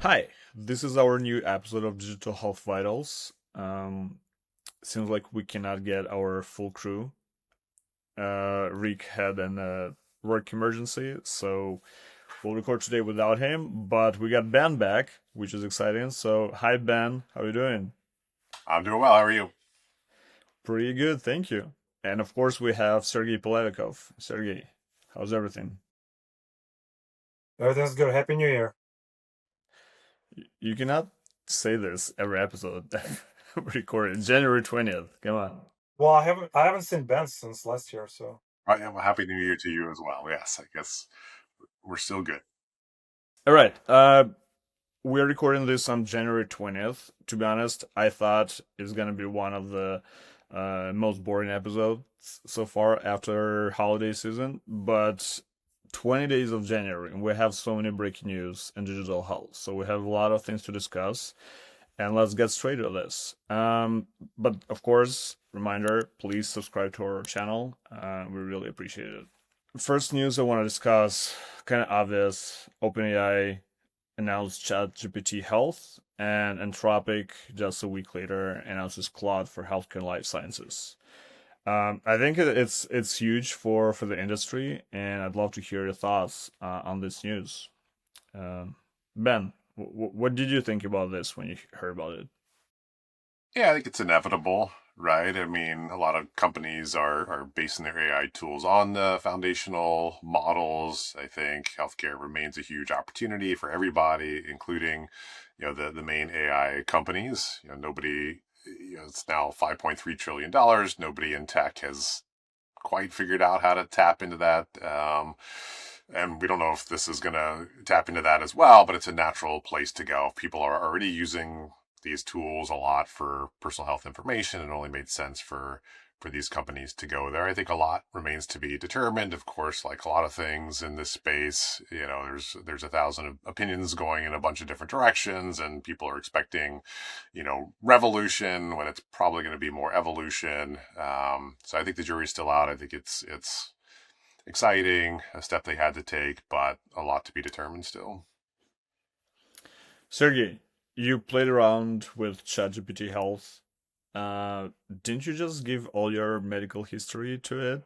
Hi, this is our new episode of Digital Health Vitals. Seems like we cannot get our full crew. Rick had an work emergency, so we'll record today without him. But we got Ben back, which is exciting. So, hi Ben, how are you doing? I'm doing well. How are you? Pretty good, thank you. And of course, we have Sergey Polevikov. Sergey, how's everything? Everything's good. Happy New Year. You cannot say this every episode. We recorded January 20th. Come on. Well, I haven't seen Ben since last year, so Right, yeah, well, happy New Year to you as well. Yes, I guess we're still good. All right. We're recording this on January 20th. To be honest, I thought it's gonna be one of the most boring episodes so far after holiday season, but 20 days of January, and we have so many breaking news in digital health. So we have a lot of things to discuss, and let's get straight to this. But of course, reminder, please subscribe to our channel. We really appreciate it. First news I want to discuss, kind of obvious. OpenAI announced ChatGPT Health, and Anthropic just a week later announces Claude for healthcare and life sciences. I think it's huge for the industry, and I'd love to hear your thoughts on this news. Ben, what did you think about this when you heard about it? Yeah, I think it's inevitable, right? I mean, a lot of companies are basing their AI tools on the foundational models. I think healthcare remains a huge opportunity for everybody, including, the main AI companies. Nobody, it's now $5.3 trillion. Nobody in tech has quite figured out how to tap into that. And we don't know if this is going to tap into that as well, but it's a natural place to go. People are already using these tools a lot for personal health information. It only made sense for these companies to go there. I think a lot remains to be determined. Of course, like a lot of things in this space, there's a thousand opinions going in a bunch of different directions, and people are expecting, revolution when it's probably going to be more evolution. So I think the jury's still out. I think it's exciting, a step they had to take, but a lot to be determined still. Sergey, you played around with ChatGPT Health. Didn't you just give all your medical history to it?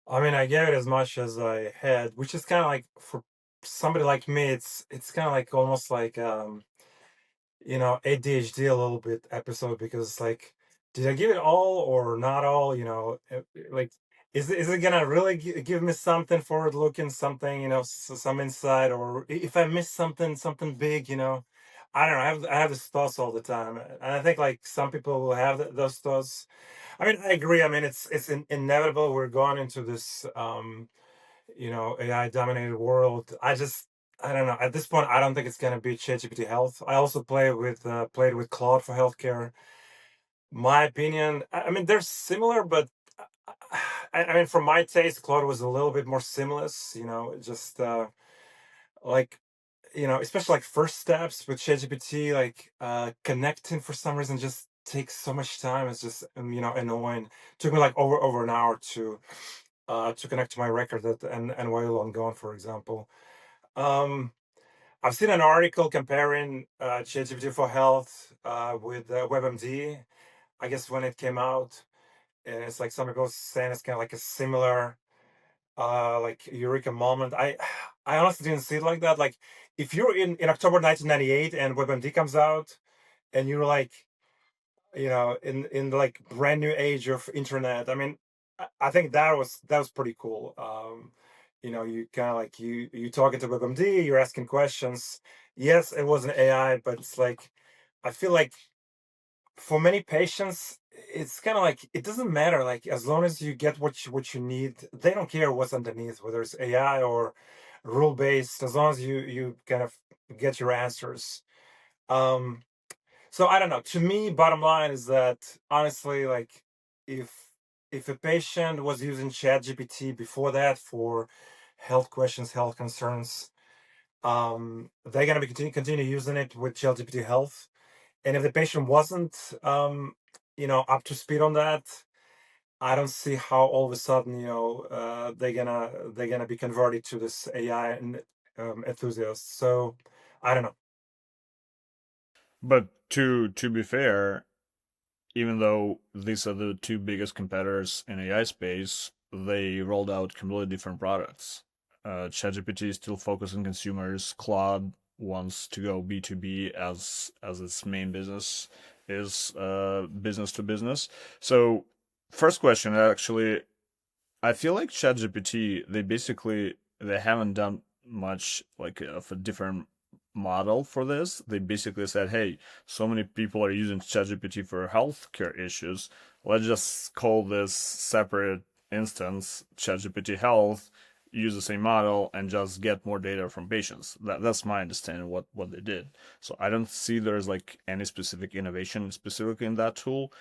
I mean, I gave it as much as I had, which is kind of like for somebody like me, it's kind of like almost like ADHD a little bit episode because it's like, did I give it all or not all? Like, is it gonna really give me something forward looking, something some insight, or if I miss something big, I don't know. I have these thoughts all the time, and I think like some people will have those thoughts. I mean, I agree. I mean, it's inevitable. We're going into this, AI dominated world. I don't know. At this point, I don't think it's gonna be ChatGPT Health. I also played with Claude for healthcare. My opinion, I mean, they're similar, but I mean, from my taste, Claude was a little bit more seamless. Just like especially like first steps with ChatGPT, like connecting for some reason just takes so much time. It's just annoying. Took me like over an hour to connect to my record and while I'm gone, for example. Um, I've seen an article comparing ChatGPT for Health with WebMD. I guess when it came out, and it's like some people saying it's kind of like a similar like eureka moment. I honestly didn't see it like that. Like if you're in October 1998 and WebMD comes out and you're like in the like brand new age of internet. I mean, I think that was pretty cool. You kind of like you talking to WebMD, you're asking questions. Yes, it was an AI, but it's like I feel like for many patients, it's kind of like it doesn't matter. Like as long as you get what you need, they don't care what's underneath, whether it's AI or rule based. As long as you kind of get your answers. Um, so I don't know. To me, bottom line is that honestly, like if if a patient was using ChatGPT before that for health questions, health concerns, they're gonna be continue using it with ChatGPT Health. And if the patient wasn't, up to speed on that, I don't see how all of a sudden, they're gonna be converted to this AI and enthusiast. So I don't know. But to be fair, even though these are the two biggest competitors in AI space, they rolled out completely different products. ChatGPT is still focused on consumers. Claude wants to go B2B as its main business is business to business. So, first question actually, I feel like ChatGPT they haven't done much like of a different model for this. They basically said, "Hey, so many people are using ChatGPT for healthcare issues. Let's just call this separate instance ChatGPT Health, use the same model, and just get more data from patients." That's my understanding of what they did. So I don't see there's like any specific innovation specifically in that tool.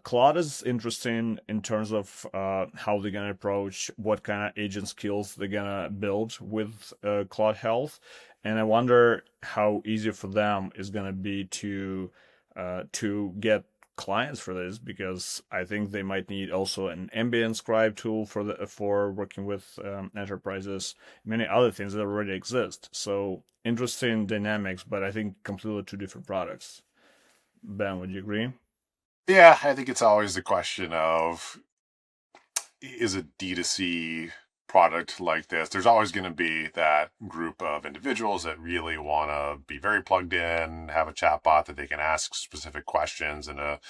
Claude is interesting in terms of how they're gonna approach what kind of agent skills they're gonna build with Claude Health, and I wonder how easy for them is gonna be to get clients for this, because I think they might need also an ambient scribe tool for working with enterprises, many other things that already exist. So interesting dynamics, but I think completely two different products. Ben, would you agree? Yeah, I think it's always the question of, is a D2C product like this, there's always going to be that group of individuals that really want to be very plugged in, have a chatbot that they can ask specific questions in a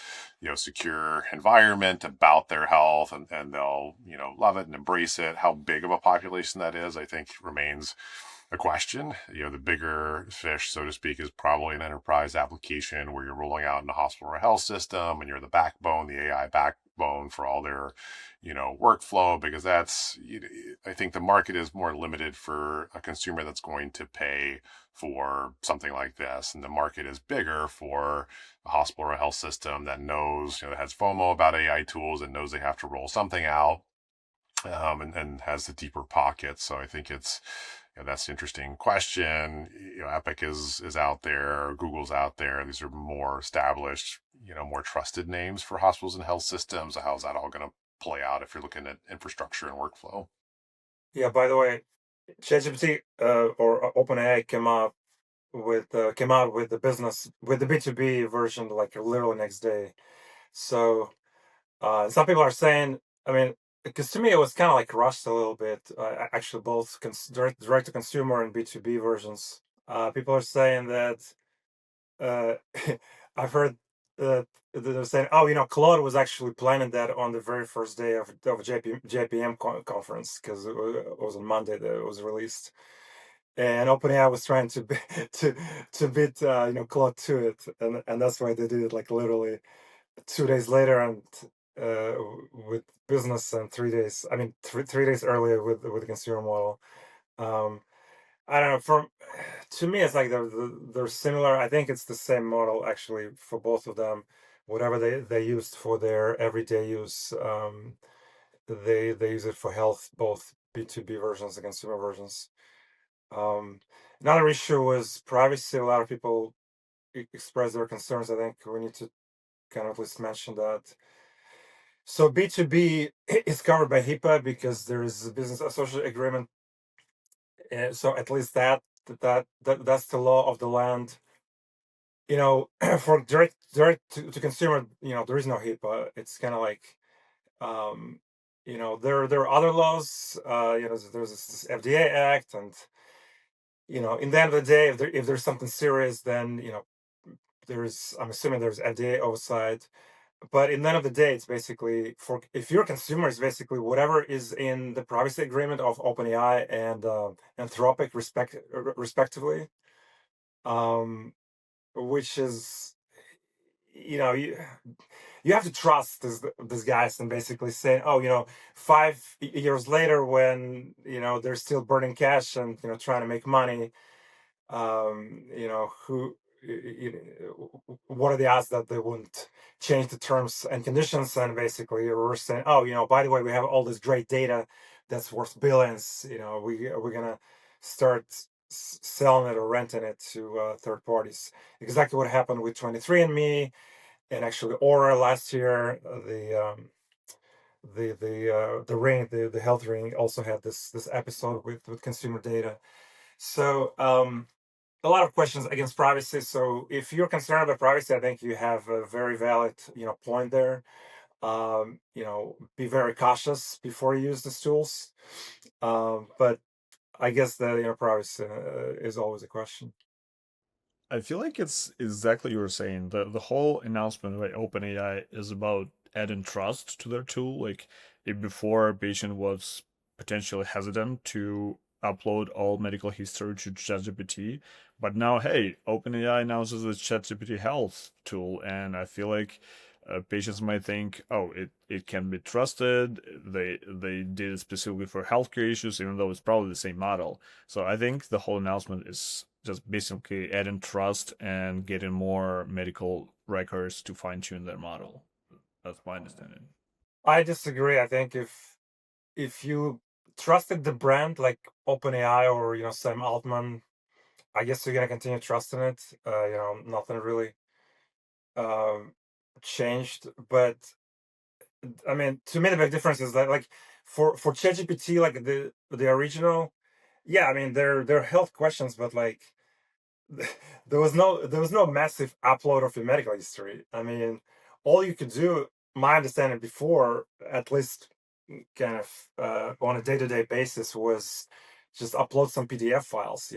secure environment about their health, and they'll love it and embrace it. How big of a population that is, I think, remains a question. The bigger fish, so to speak, is probably an enterprise application where you're rolling out in a hospital or health system, and you're the backbone, the AI backbone for all their, workflow. Because I think the market is more limited for a consumer that's going to pay for something like this, and the market is bigger for a hospital or a health system that knows, that has FOMO about AI tools and knows they have to roll something out, and has the deeper pockets. So I think that's an interesting question. Epic is out there, Google's out there. These are more established, more trusted names for hospitals and health systems. So how's that all going to play out if you're looking at infrastructure and workflow? Yeah. By the way, ChatGPT or OpenAI came out with the B2B version like literally next day. So some people are saying, I mean, because to me it was kind of like rushed a little bit. Actually, both direct to consumer and B2B versions. People are saying that uh, I've heard that they're saying, oh, Claude was actually planning that on the very first day of JPM conference, because it was on Monday that it was released, and OpenAI was trying to to beat Claude to it, and that's why they did it like literally 2 days later, and with business, and 3 days. I mean, 3 days earlier with the consumer model. Um, I don't know. From To me, it's like they're similar. I think it's the same model actually for both of them. Whatever they used for their everyday use, they use it for health, both B2B versions and consumer versions. Um, Another issue was privacy. A lot of people express their concerns. I think we need to kind of at least mention that. So B2B is covered by HIPAA because there is a business associate agreement. So at least that's the law of the land. For direct to consumer, there is no HIPAA. It's kind of like, um, there are other laws. There's this FDA Act, and in the end of the day, if there's something serious, then I'm assuming there's FDA oversight. But in the end of the day, it's basically, for if you're a consumer, it's basically whatever is in the privacy agreement of OpenAI and Anthropic, respectively, um, which is, you have to trust this guys, and basically saying, oh, 5 years later, when they're still burning cash and trying to make money, who, what are the odds that they wouldn't change the terms and conditions, and basically we're saying, oh, by the way, we have all this great data that's worth billions. We're gonna start selling it or renting it to third parties. Exactly what happened with 23andMe, and actually Aura last year. The ring, the health ring, also had this episode with consumer data. So a lot of questions against privacy. So if you're concerned about privacy, I think you have a very valid, point there. Be very cautious before you use these tools. But I guess that privacy is always a question. I feel like it's exactly what you were saying. The whole announcement by OpenAI is about adding trust to their tool. Like if before a patient was potentially hesitant to upload all medical history to ChatGPT, but now hey, OpenAI announces the ChatGPT Health tool, and I feel like patients might think, oh, it can be trusted. They did it specifically for healthcare issues, even though it's probably the same model. So I think the whole announcement is just basically adding trust and getting more medical records to fine tune their model. That's my understanding. I disagree. I think if you trusted the brand like OpenAI or Sam Altman, I guess you're gonna continue trusting it. Nothing really um, changed. But I mean, to me, the big difference is that like for ChatGPT, like the original, yeah, I mean they're health questions, but like there was no massive upload of your medical history. I mean, all you could do, my understanding before, at least kind of on a day-to-day basis, was just upload some PDF files,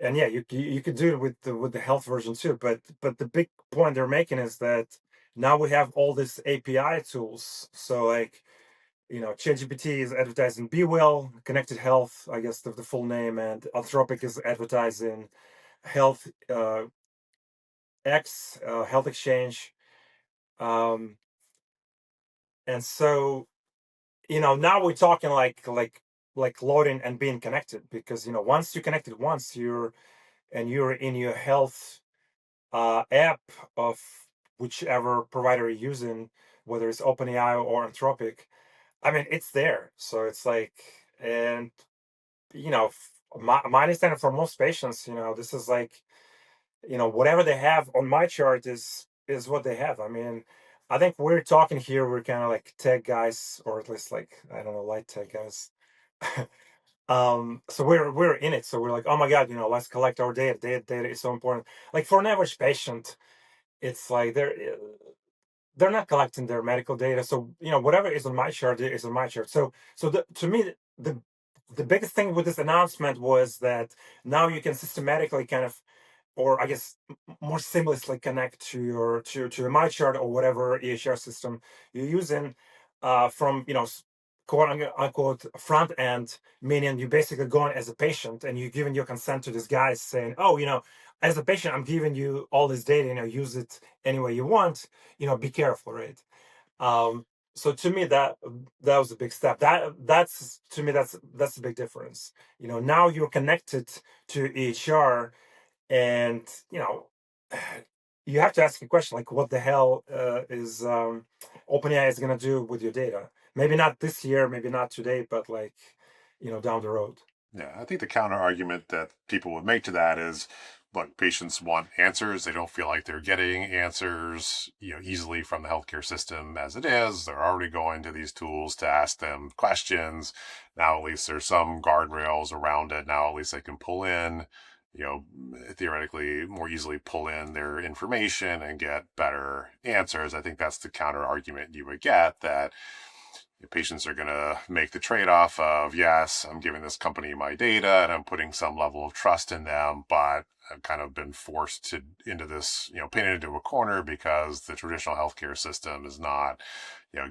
and yeah, you could do it with the health version too. But the big point they're making is that now we have all these API tools. So like ChatGPT is advertising Be Well, Connected Health, I guess the full name, and Anthropic is advertising Health X, Health Exchange, um, and so now we're talking like loading and being connected, because once you're connected once, you're in your health app of whichever provider you're using, whether it's OpenAI or Anthropic. I mean, it's there. So it's like, and my understanding for most patients, this is like, whatever they have on my chart is what they have. I mean, I think we're talking here, we're kind of like tech guys, or at least like, I don't know, light tech guys. So we're in it. So we're like, oh my God, let's collect our data. Data is so important. Like for an average patient, it's like they're not collecting their medical data. So whatever is on my chart is on my chart. So to me, the biggest thing with this announcement was that now you can systematically kind of, or I guess more seamlessly connect to your my chart or whatever EHR system you're using, from quote unquote front end, meaning you basically going as a patient and you're giving your consent to this guy saying, oh, as a patient, I'm giving you all this data, use it any way you want, be careful, right? um so to me, that was a big step. That's to me, that's a big difference. Now you're connected to EHR, and you have to ask a question like, what the hell is OpenAI is going to do with your data? Maybe not this year, maybe not today, but like down the road. Yeah, I think the counter argument that people would make to that is, look, patients want answers. They don't feel like they're getting answers, easily from the healthcare system as it is. They're already going to these tools to ask them questions. Now, at least there's some guardrails around it. Now, at least they can pull in, theoretically more easily pull in their information and get better answers. I think that's the counter argument you would get, that patients are going to make the trade-off of, yes, I'm giving this company my data and I'm putting some level of trust in them, but I've kind of been forced into this, painted into a corner because the traditional healthcare system is not,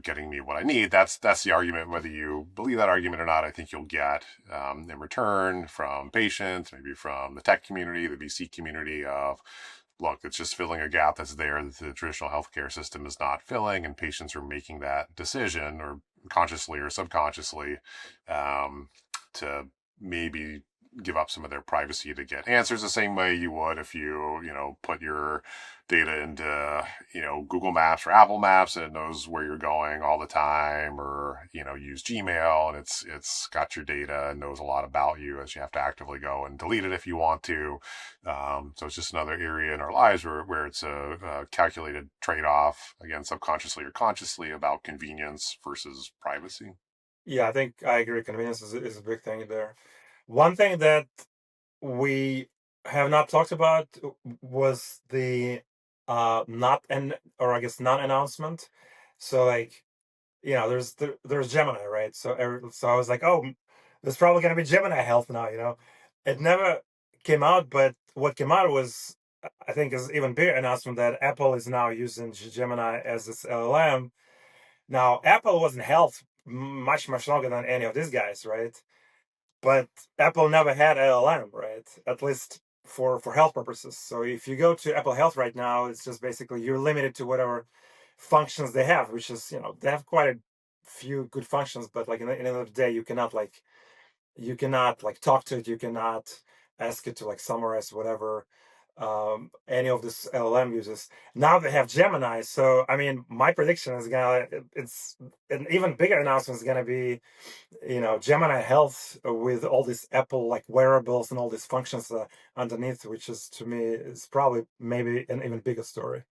getting me what I need. That's the argument. Whether you believe that argument or not, I think you'll get in return from patients, maybe from the tech community, the VC community, of, look, it's just filling a gap that's there that the traditional healthcare system is not filling, and patients are making that decision, or consciously or subconsciously, to maybe give up some of their privacy to get answers the same way you would if you put your data into Google Maps or Apple Maps, and it knows where you're going all the time, or use Gmail and it's got your data and knows a lot about you, as you have to actively go and delete it if you want to. So it's just another area in our lives where it's a calculated trade-off, again, subconsciously or consciously, about convenience versus privacy. Yeah, I think I agree. Convenience is a big thing there. One thing that we have not talked about was the non-announcement. So like, there's Gemini, right? So I was like, oh, there's probably gonna be Gemini Health now. It never came out, but what came out was, I think, is even bigger announcement that Apple is now using Gemini as its LLM. Now, Apple wasn't health much longer than any of these guys, right? But Apple never had LLM, right? At least for health purposes. So if you go to Apple Health right now, it's just basically you're limited to whatever functions they have, which is, they have quite a few good functions, but like in the end of the day, you cannot talk to it, you cannot ask it to like summarize whatever any of this LLM uses. Now they have Gemini, so I mean, my prediction is it's an even bigger announcement is gonna be, Gemini Health with all these Apple like wearables and all these functions underneath, which is to me is probably maybe an even bigger story.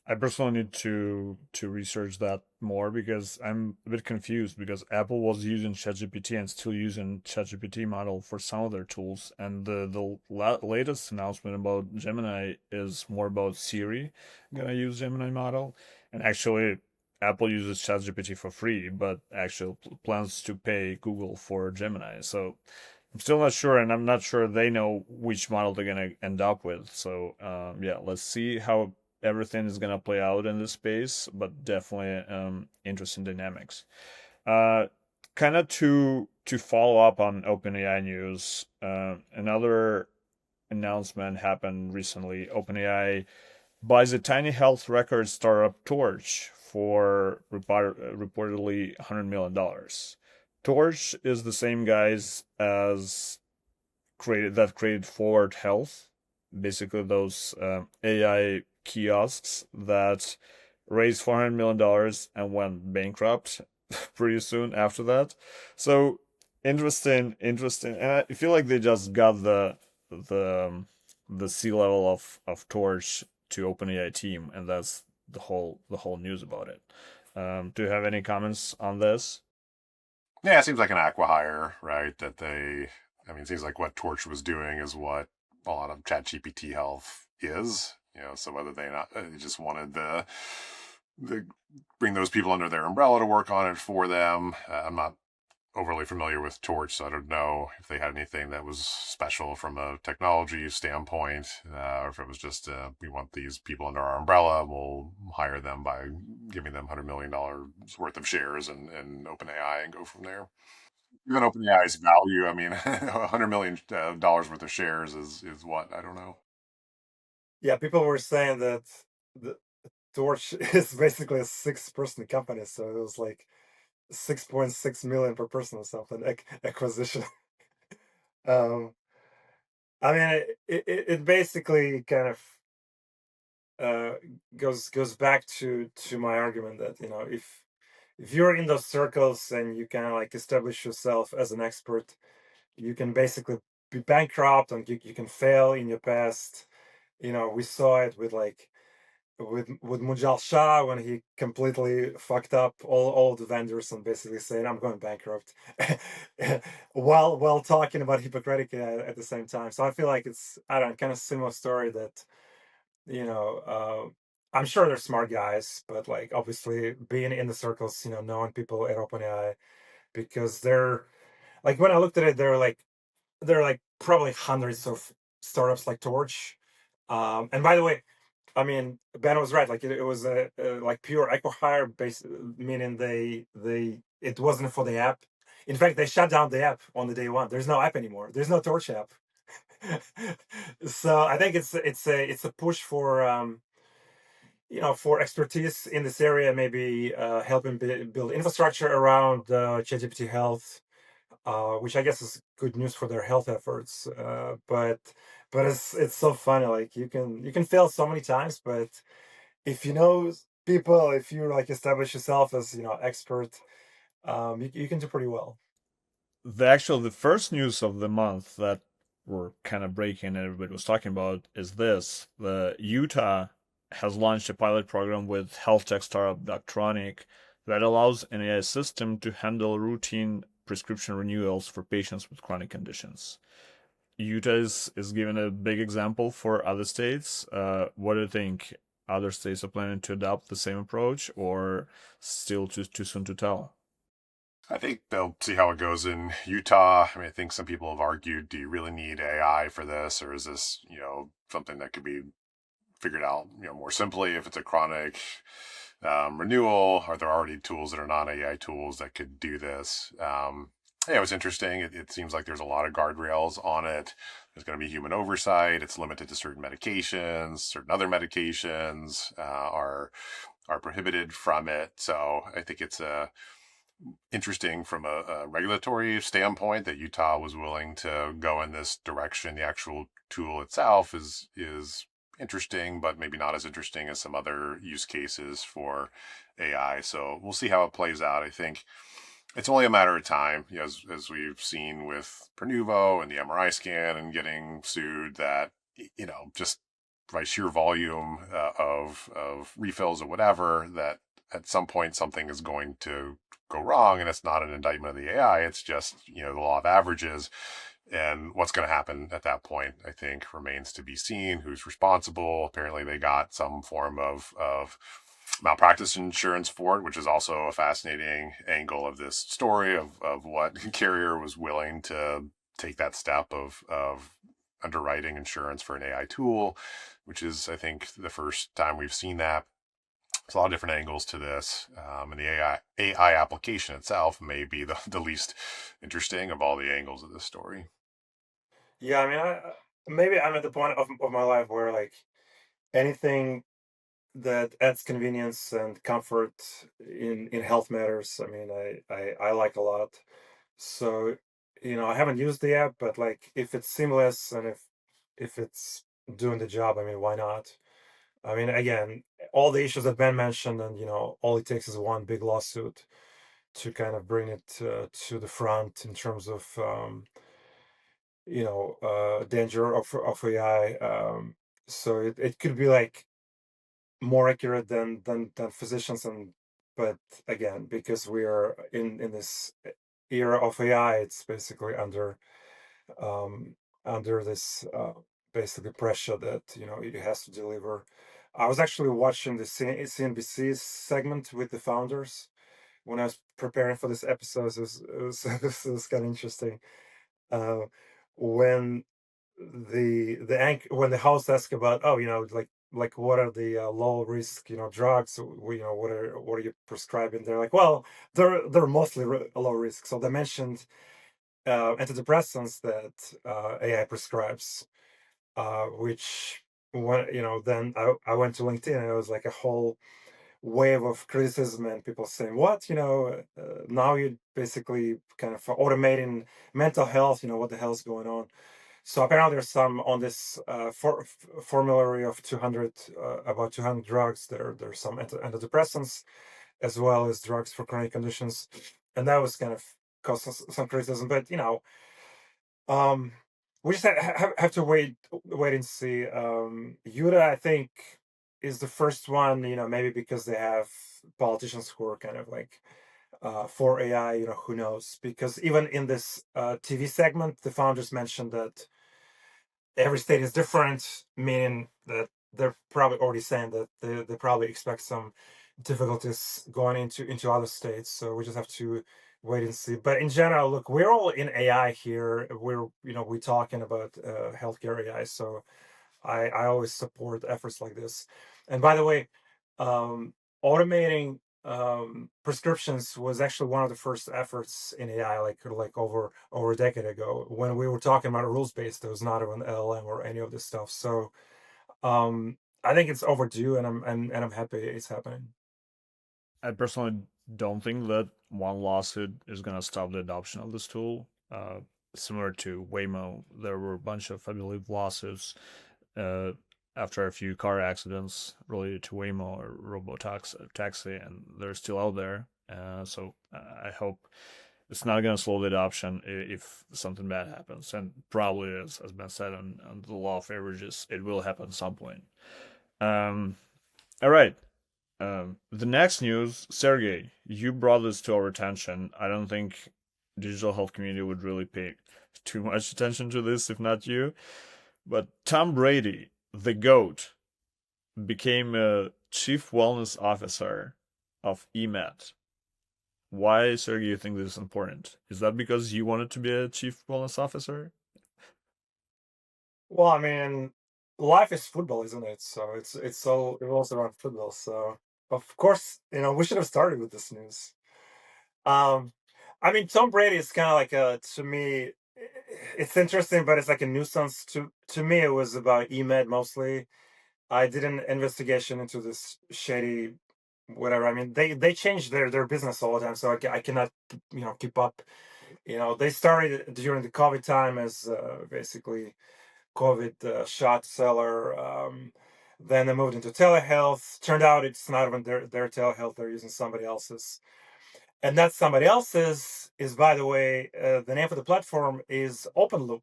I personally need to research that more because I'm a bit confused because Apple was using ChatGPT and still using ChatGPT model for some of their tools, and the latest announcement about Gemini is more about Siri gonna use Gemini model, and actually Apple uses ChatGPT for free, but actually plans to pay Google for Gemini. So I'm still not sure, and I'm not sure they know which model they're gonna end up with. So yeah, let's see how everything is gonna play out in this space, but definitely interesting dynamics. Uh, Kind of to follow up on OpenAI news, another announcement happened recently. OpenAI buys a tiny health record startup Torch for reportedly $100 million. Torch is the same guys as created Forward Health, basically those AI kiosks that raised $400 million and went bankrupt pretty soon after that. So interesting, and I feel like they just got the the C level of Torch to OpenAI team, and that's the whole news about it. Do you have any comments on this? Yeah, it seems like an acqui-hire, right? It seems like what Torch was doing is what a lot of ChatGPT Health is. So whether they just wanted the bring those people under their umbrella to work on it for them. I'm not overly familiar with Torch, so I don't know if they had anything that was special from a technology standpoint, or if it was just we want these people under our umbrella, we'll hire them by giving them $100 million worth of shares and OpenAI and go from there. Even OpenAI's value, $100 million worth of shares is what, I don't know. Yeah, people were saying that the Torch is basically a six-person company, so it was like 6.6 million per person or something acquisition. um I mean, it basically kind of uh goes back to my argument that, if you're in those circles and you kind of like establish yourself as an expert, you can basically be bankrupt and you can fail in your past. We saw it with like with Mujal Shah when he completely fucked up all the vendors and basically said, I'm going bankrupt, while talking about Hippocratic at the same time. So I feel like it's, I don't know, kind of similar story that, you know uh, I'm sure they're smart guys, but like obviously being in the circles, knowing people at OpenAI, because they're like, when I looked at it, they're like probably hundreds of startups like Torch. And by the way, I mean, Ben was right. Like it was a like pure acqui-hire base, meaning it wasn't for the app. In fact, they shut down the app on the day one. There's no app anymore. There's no Torch app. So I think it's a push for for expertise in this area, maybe helping build infrastructure around ChatGPT Health, which I guess is good news for their health efforts. But it's so funny. Like you can fail so many times, but if you know people, if you like establish yourself as expert, you can do pretty well. The first news of the month that we're kind of breaking and everybody was talking about is this: the Utah has launched a pilot program with health tech startup Doctronic that allows an AI system to handle routine prescription renewals for patients with chronic conditions. Utah is given a big example for other states. What do you think? Other states are planning to adopt the same approach, or still too soon to tell? I think they'll see how it goes in Utah. I mean, I think some people have argued, do you really need AI for this, or is this, something that could be figured out, more simply if it's a chronic renewal? Are there already tools that are non AI tools that could do this? Yeah, it was interesting. It seems like there's a lot of guardrails on it. There's going to be human oversight. It's limited to certain medications. Certain other medications are prohibited from it. So I think it's interesting from a regulatory standpoint that Utah was willing to go in this direction. The actual tool itself is interesting, but maybe not as interesting as some other use cases for AI. So we'll see how it plays out. I think it's only a matter of time, as we've seen with Pernuvo and the MRI scan and getting sued, that just by sheer volume of refills or whatever, that at some point something is going to go wrong, and it's not an indictment of the AI. It's just the law of averages, and what's going to happen at that point, I think, remains to be seen. Who's responsible? Apparently, they got some form of malpractice insurance for it, which is also a fascinating angle of this story of what carrier was willing to take that step of underwriting insurance for an AI tool, which is, I think, the first time we've seen that. There's a lot of different angles to this, and the AI application itself may be the least interesting of all the angles of this story. Yeah, I mean, maybe I'm at the point of my life where like anything that adds convenience and comfort in health matters. I mean, I like a lot. So, I haven't used the app, but like if it's seamless and if it's doing the job, I mean, why not? I mean, again, all the issues that Ben mentioned, and all it takes is one big lawsuit to kind of bring it to the front in terms of danger of AI. So it could be like more accurate than physicians, and but again, because we are in this era of AI, it's basically um, under this basically pressure that it has to deliver. I was actually watching the CNBC segment with the founders when I was preparing for this episode. It was kind of interesting. Uh, when when the host asked about, oh, like what are the low risk drugs, what are you prescribing? They're like, well, they're mostly low risk. So they mentioned antidepressants that AI prescribes, which when then I went to LinkedIn, and it was like a whole wave of criticism and people saying, what, now you're basically kind of automating mental health, what the hell's going on? So apparently there's some on this formulary of 200, about 200 drugs. There's some antidepressants as well as drugs for chronic conditions, and that was kind of caused some criticism. But um, we just have to wait and see. Utah, I think, is the first one. Maybe because they have politicians who are kind of like for AI. Who knows? Because even in this TV segment, the founders mentioned that every state is different, meaning that they're probably already saying that they probably expect some difficulties going into other states. So we just have to wait and see. But in general, look, we're all in AI here. We're talking about healthcare AI. So I always support efforts like this. And by the way, um, automating prescriptions was actually one of the first efforts in AI, like over a decade ago, when we were talking about rules based. There was not an LLM or any of this stuff. So I think it's overdue, and I'm happy it's happening. I personally don't think that one lawsuit is going to stop the adoption of this tool. Similar to Waymo, there were a bunch of, I believe, lawsuits uh, after a few car accidents related to Waymo or taxi, and they're still out there. So I hope it's not going to slow the adoption if something bad happens. And probably, as Ben said, on the law of averages, it will happen at some point. Um, all right. The next news, Sergey, you brought this to our attention. I don't think digital health community would really pay too much attention to this, if not you. But Tom Brady, the GOAT, became a chief wellness officer of eMed. Why, sir, do you think this is important? Is that because you wanted to be a chief wellness officer? Well, I mean, life is football, isn't it? So it's all revolves around football. So of course, we should have started with this news. Um, I mean, Tom Brady is kind of like a to me, it's interesting, but it's like a nuisance. To me, it was about eMed mostly. I did an investigation into this shady whatever. I mean, they change their business all the time, so I cannot keep up. They started during the COVID time as basically COVID shot seller. Then they moved into telehealth. Turned out it's not even their telehealth; they're using somebody else's. And that somebody else's is, by the way, the name of the platform is OpenLoop.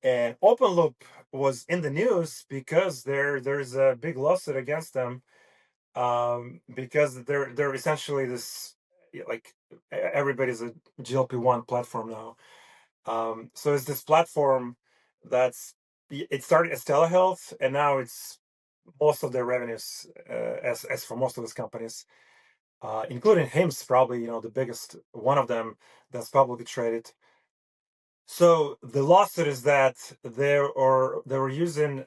And OpenLoop was in the news because there's a big lawsuit against them, because they're essentially this, like, everybody's a GLP-1 platform now. So it's this platform that's it started as telehealth, and now it's most of their revenues, as for most of these companies, including HIMSS, probably the biggest one of them that's publicly traded. So the lawsuit is that they were using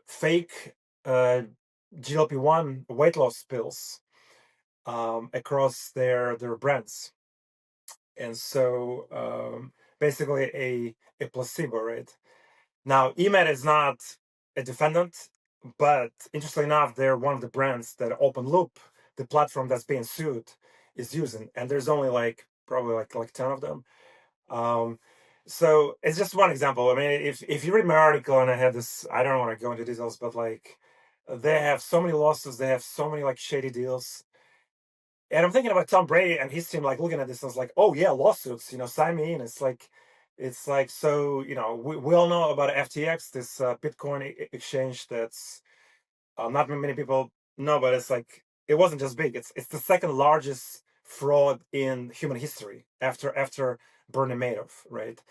fake GLP-1 weight loss pills across their brands, and so basically a placebo, right? Now, eMed is not a defendant, but interestingly enough, they're one of the brands that OpenLoop, the platform that's being sued, is using, and there's only probably like 10 of them. Um, so it's just one example. I mean, if you read my article, and I had this, I don't want to go into details, but they have so many lawsuits, they have so many shady deals. And I'm thinking about Tom Brady and his team, looking at this, and it's like, oh yeah, lawsuits, sign me in. It's like, so, we all know about FTX, this Bitcoin exchange that's not many people know, but it wasn't just big. It's the second largest fraud in human history after Bernie Madoff, right?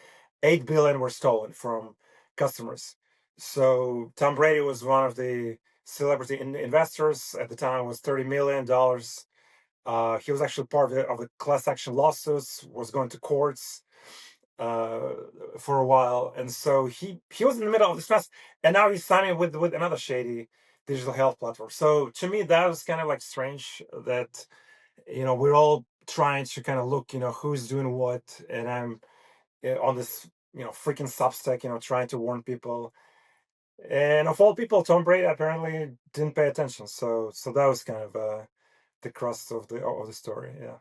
8 billion were stolen from customers. So Tom Brady was one of the celebrity investors at the time. It was $30 million. He was actually part of the class action lawsuits, was going to courts uh, for a while, and so he was in the middle of this mess, and now he's signing with another shady digital health platform. So to me, that was kind of strange that we're all trying to kind of look who's doing what, and I'm on this freaking Substack trying to warn people, and of all people, Tom Brady apparently didn't pay attention. So that was kind of the crust of the story. Yeah.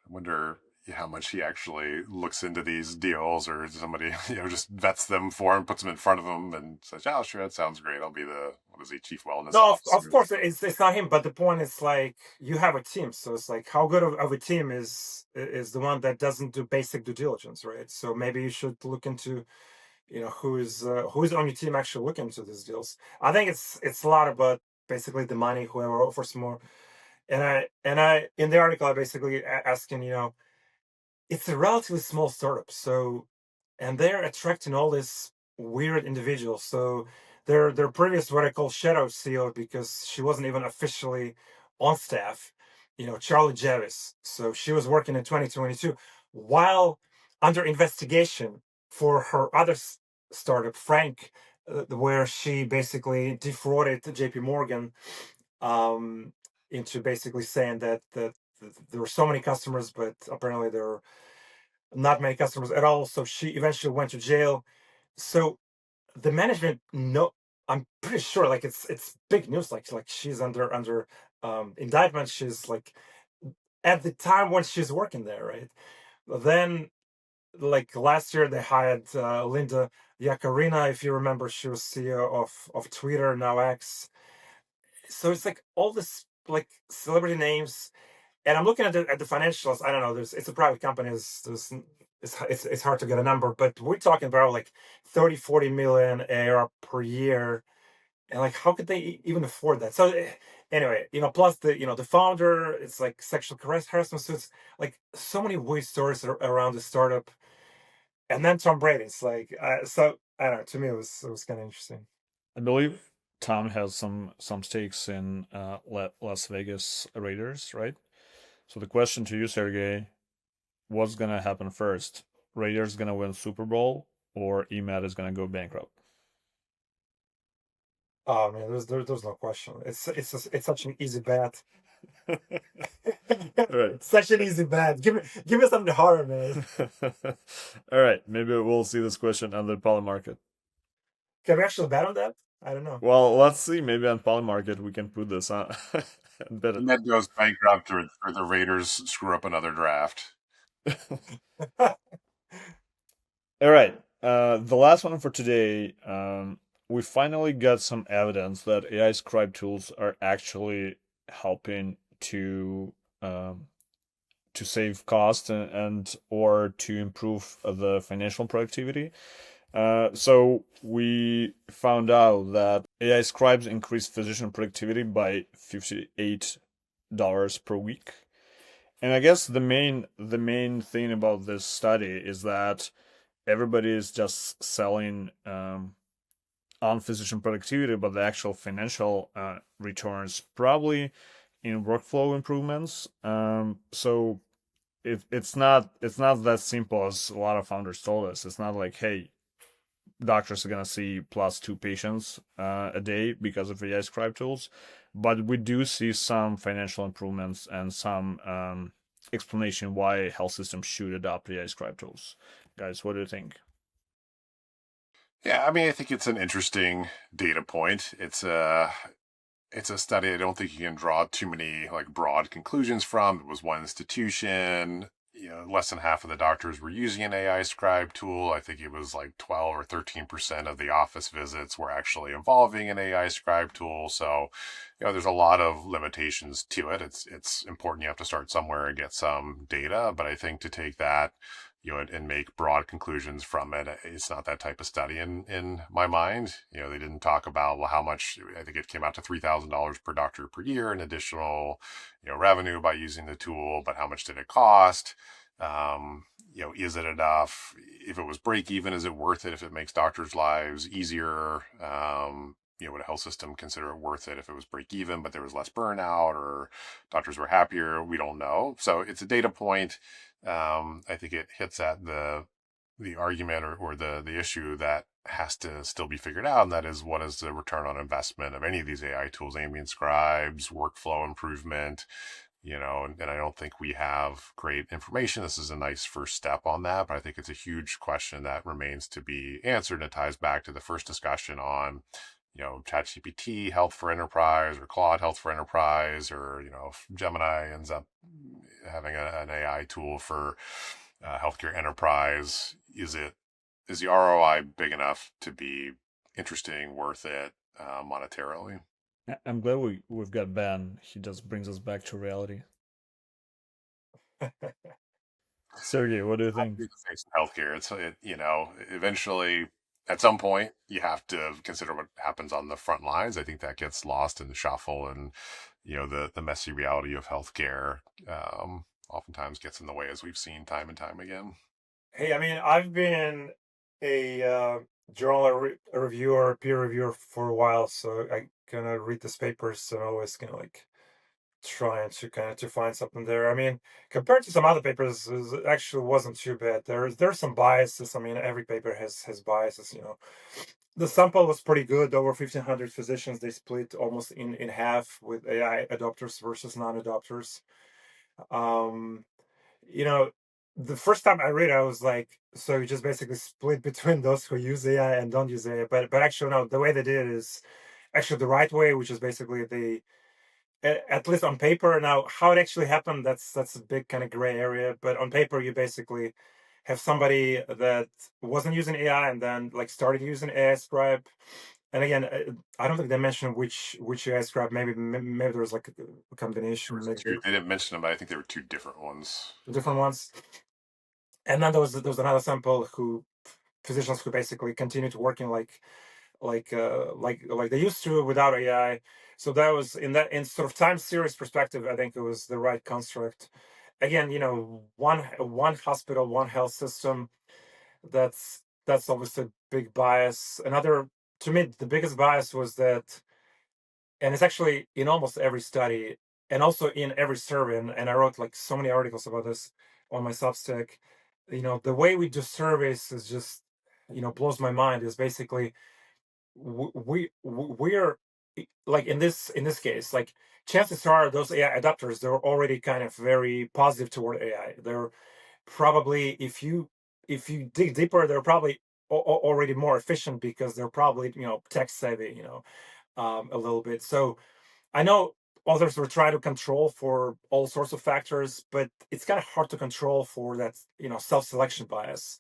I wonder how much he actually looks into these deals, or somebody just vets them for him, puts them in front of him, and says, "Oh, sure, that sounds great. I'll be the what is he, chief wellness No, of officer." course it's not him, but the point is you have a team, so it's how good of a team is the one that doesn't do basic due diligence, right? So maybe you should look into who is on your team actually looking into these deals. I think it's a lot about basically the money, whoever offers more. And I in the article I basically asking, it's a relatively small startup, so, and they're attracting all these weird individuals. So their previous, what I call shadow CEO, because she wasn't even officially on staff, Charlie Javis. So she was working in 2022 while under investigation for her other startup, Frank, where she basically defrauded JP Morgan, um, into basically saying that there were so many customers, but apparently there were not many customers at all. So she eventually went to jail. So the management, no, I'm pretty sure it's big news. Like she's under indictment. She's at the time when she's working there, right? Then last year they hired Linda Yaccarina. If you remember, she was CEO of Twitter, now X. So it's all this celebrity names, and I'm looking at the financials. I don't know. It's a private company. It's hard to get a number, but we're talking about 30-40 million AR per year. And like, how could they even afford that? So anyway, plus the founder, it's like sexual harassment. So it's like so many weird stories around the startup. And then Tom Brady. It's like, so I don't know. To me, it was kind of interesting. I believe Tom has some stakes in Las Vegas Raiders, right? So the question to you, Sergey, what's gonna happen first? Raiders gonna win Super Bowl or eMed is gonna go bankrupt? Oh man, there's no question. It's such an easy bet. All right. Such an easy bet. Give me something harder, man. All right. Maybe we'll see this question on the Poly Market. Can we actually bet on that? I don't know. Well, let's see. Maybe on Poly Market we can put this on and bet it. Med goes bankrupt, or the Raiders screw up another draft. All right. The last one for today. We finally got some evidence that AI scribe tools are actually helping um, to save cost and or to improve the financial productivity. So we found out that AI scribes increase physician productivity by $58 per week. And I guess the main thing about this study is that everybody is just selling on physician productivity, but the actual financial returns probably in workflow improvements. So it's not that simple as a lot of founders told us. It's not like, hey, doctors are gonna see plus 2 patients a day because of AI scribe tools, but we do see some financial improvements and some explanation why health systems should adopt AI scribe tools. Guys, what do you think? Yeah, I mean, I think it's an interesting data point. It's a study I don't think you can draw too many like broad conclusions from. It was one institution. Less than half of the doctors were using an AI scribe tool. I think it was like 12 or 13% of the office visits were actually involving an AI scribe tool. So, there's a lot of limitations to it. It's important you have to start somewhere and get some data. But I think to take that, and make broad conclusions from it, it's not that type of study in my mind. They didn't talk about, well, how much. I think it came out to $3,000 per doctor per year in additional, revenue by using the tool. But how much did it cost? Is it enough? If it was break even, is it worth it? If it makes doctors' lives easier, would a health system consider it worth it if it was break even, but there was less burnout or doctors were happier? We don't know. So it's a data point. I think it hits at the argument or the issue that has to still be figured out, and that is, what is the return on investment of any of these AI tools, ambient scribes, workflow improvement, and I don't think we have great information. This is a nice first step on that, but I think it's a huge question that remains to be answered. And it ties back to the first discussion on, ChatGPT Health for Enterprise or Claude Health for Enterprise, or, if Gemini ends up having an AI tool for healthcare enterprise. Is the ROI big enough to be interesting, worth it monetarily? I'm glad we've got Ben. He just brings us back to reality. Sergey, what do you think? The face of healthcare. Eventually, at some point, you have to consider what happens on the front lines. I think that gets lost in the shuffle, and the messy reality of healthcare oftentimes gets in the way, as we've seen time and time again. Hey, I mean, I've been a journal reviewer, peer reviewer for a while, so I kind of read these papers and always kind of like trying to kind of to find something there. I mean, compared to some other papers, it actually wasn't too bad. There's some biases. I mean, every paper has biases. The sample was pretty good. Over 1,500 physicians. They split almost in half with AI adopters versus non-adopters. Um, you know, the first time I read it, I was like, so you just basically split between those who use AI and don't use AI. But actually, no, the way they did it is actually the right way, which is basically at least on paper. Now, how it actually happened, that's a big kind of gray area. But on paper, you basically have somebody that wasn't using AI and then like started using AI scribe. And again, I don't think they mentioned which AI scribe. Maybe there was like a combination, maybe They didn't mention them, but I think there were two different ones. different ones. And then there was another sample who physicians who basically continued working like like they used to without AI. So that was in sort of time series perspective, I think it was the right construct. Again, one hospital, one health system. That's obviously a big bias. Another, to me, the biggest bias was that, and it's actually in almost every study and also in every survey, and I wrote like so many articles about this on my Substack. The way we do surveys is just blows my mind. Is basically we are like in this case, like chances are those AI adopters, they're already kind of very positive toward AI. They're probably, if you dig deeper, they're probably already more efficient because they're probably tech savvy, a little bit. So I know authors were trying to control for all sorts of factors, but it's kind of hard to control for that, self-selection bias,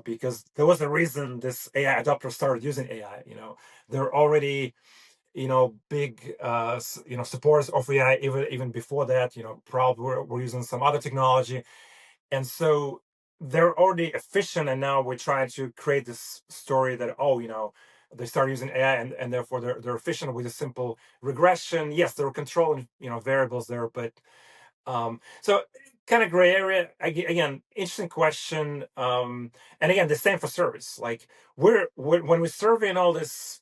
because there was a reason this AI adopter started using AI. They're already, big, supporters of AI even before that. Probably were using some other technology, and so they're already efficient, and now we're trying to create this story that, they start using AI, and therefore they're efficient with a simple regression. Yes, there are controlling variables there, but so kind of gray area. Again, interesting question. And again, the same for service. Like we're when we're surveying all this,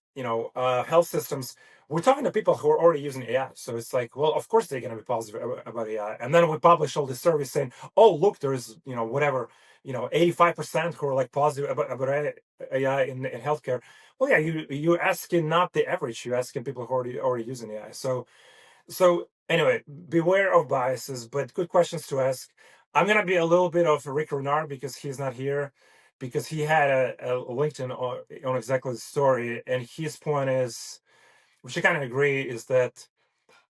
health systems, we're talking to people who are already using AI. So it's like, well, of course they're going to be positive about AI. And then we publish all the surveys saying, oh, look, there's whatever 85% who are like positive about AI in healthcare. Well, yeah, you're asking not the average. You're asking people who are already using AI. So anyway, beware of biases, but good questions to ask. I'm gonna be a little bit of Rick Renard because he's not here, because he had a LinkedIn on exactly the story, and his point is, which I kind of agree, is that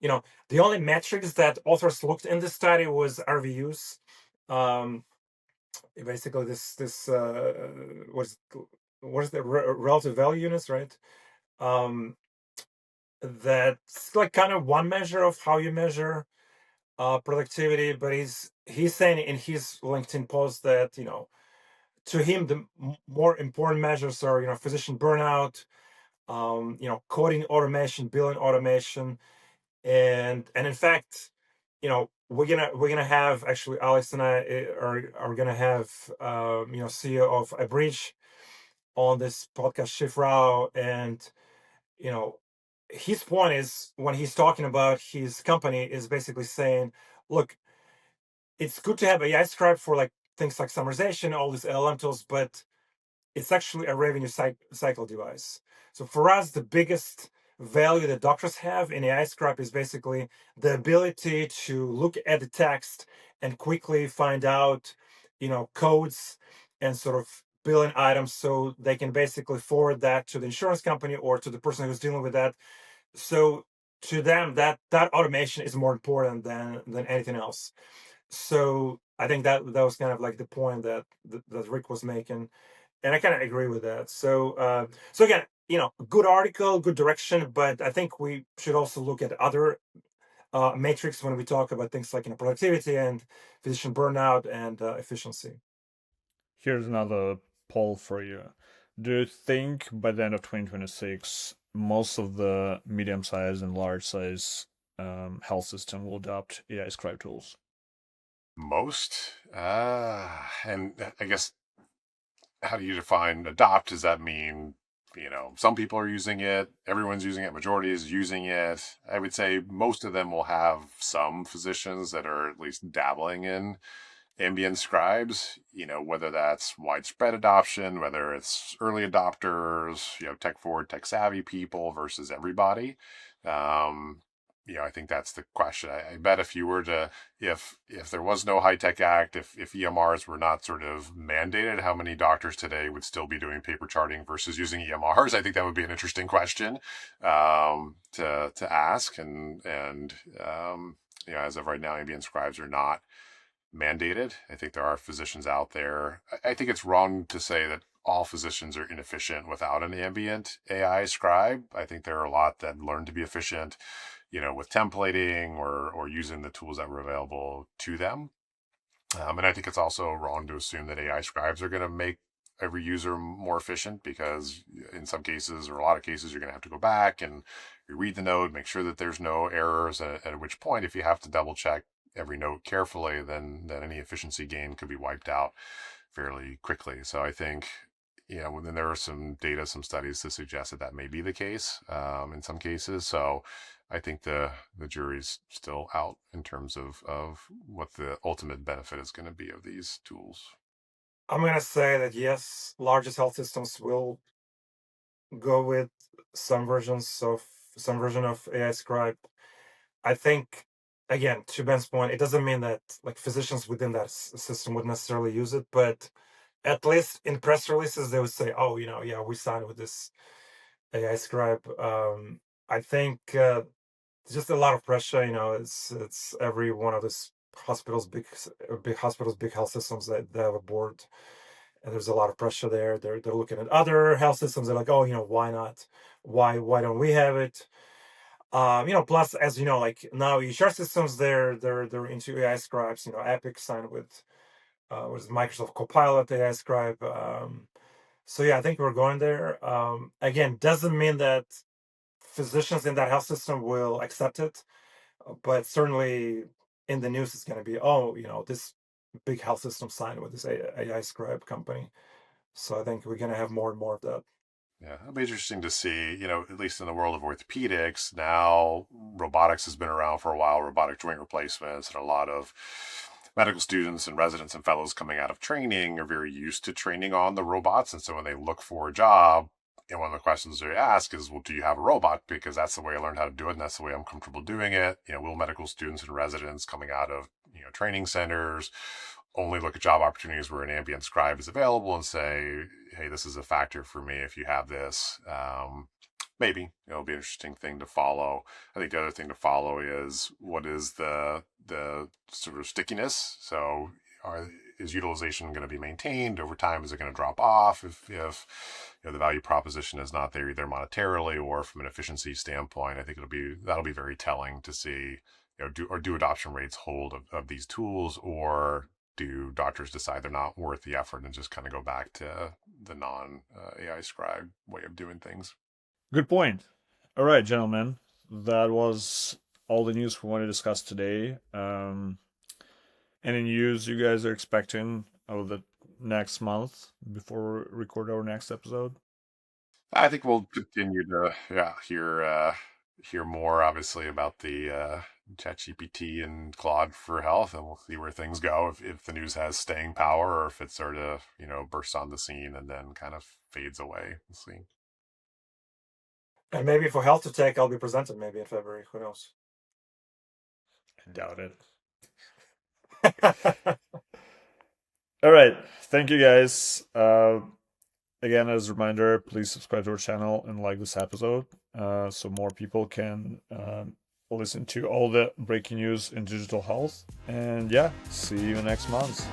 the only metrics that authors looked in this study was RVUs. Um, Basically, this what is the relative value units, right? Um, that's like kind of one measure of how you measure productivity, but he's saying in his LinkedIn post that to him the more important measures are physician burnout, coding automation, billing automation, and in fact, we're gonna have, actually Alex and I are gonna have CEO of a bridge on this podcast, Shiv Rao, and you know his point is, when he's talking about his company, is basically saying, look, it's good to have AI scribe for like things like summarization, all these LLM tools, but it's actually a revenue cycle device. So for us, the biggest value that doctors have in AI scribe is basically the ability to look at the text and quickly find out, codes and sort of billing items, so they can basically forward that to the insurance company or to the person who's dealing with that. So to them, that automation is more important than anything else. So I think that was kind of like the point that Rick was making, and I kind of agree with that. So again, good article, good direction, but I think we should also look at other metrics when we talk about things like productivity and physician burnout and efficiency. Here's another poll for you. Do you think by the end of 2026, most of the medium size and large size health system will adopt AI scribe tools? Most, and I guess, how do you define adopt? Does that mean, some people are using it, everyone's using it, majority is using it? I would say most of them will have some physicians that are at least dabbling in ambient scribes, whether that's widespread adoption, whether it's early adopters, tech forward, tech savvy people versus everybody. Um, I think that's the question. I bet if you were to, if there was no high tech act, if EMRs were not sort of mandated, how many doctors today would still be doing paper charting versus using EMRs? I think that would be an interesting question to ask. And as of right now, ambient scribes are not mandated. I think there are physicians out there. I think it's wrong to say that all physicians are inefficient without an ambient AI scribe. I think there are a lot that learn to be efficient, with templating or using the tools that were available to them. And I think it's also wrong to assume that AI scribes are going to make every user more efficient, because in some cases, or a lot of cases, you're going to have to go back and read the node, make sure that there's no errors, at which point, if you have to double check every note carefully, then any efficiency gain could be wiped out fairly quickly. So I think, then there are some data, some studies to suggest that may be the case in some cases. So I think the jury's still out in terms of what the ultimate benefit is going to be of these tools. I'm gonna say that yes, largest health systems will go with some version of AI scribe. I think, again, to Ben's point, it doesn't mean that like physicians within that system would necessarily use it, but at least in press releases they would say, "Oh, yeah, we signed with this AI scribe." I think just a lot of pressure. It's every one of these hospitals, big hospitals, big health systems that have a board, and there's a lot of pressure there. They're looking at other health systems. They're like, "Oh, why not? Why don't we have it?" Plus, as you know, like now EHR systems, they're into AI scribes. Epic signed with Microsoft Copilot AI scribe. So yeah, I think we're going there. Again, doesn't mean that physicians in that health system will accept it, but certainly in the news it's going to be, this big health system signed with this AI scribe company. So I think we're going to have more and more of that. Yeah, it'll be interesting to see, at least in the world of orthopedics. Now, robotics has been around for a while, robotic joint replacements, and a lot of medical students and residents and fellows coming out of training are very used to training on the robots. And so when they look for a job, one of the questions they ask is, well, do you have a robot? Because that's the way I learned how to do it, and that's the way I'm comfortable doing it. Will medical students and residents coming out of training centers only look at job opportunities where an ambient scribe is available and say, hey, this is a factor for me if you have this? Maybe it'll be an interesting thing to follow. I think the other thing to follow is, what is the sort of stickiness? So is utilization going to be maintained over time? Is it going to drop off if the value proposition is not there, either monetarily or from an efficiency standpoint? I think that'll be very telling to see, do adoption rates hold of these tools, or do doctors decide they're not worth the effort and just kind of go back to the non-AI scribe way of doing things? Good point. All right, gentlemen, that was all the news we want to discuss today. Any news you guys are expecting over the next month before we record our next episode? I think we'll continue to hear more, obviously, about the ChatGPT and Claude for health, and we'll see where things go. If the news has staying power, or if it sort of bursts on the scene and then kind of fades away. We'll see. And maybe for health to take, I'll be presented maybe in February. Who knows? I doubt it. All right. Thank you, guys. Again, as a reminder, please subscribe to our channel and like this episode so more people can listen to all the breaking news in digital health. And yeah, see you next month.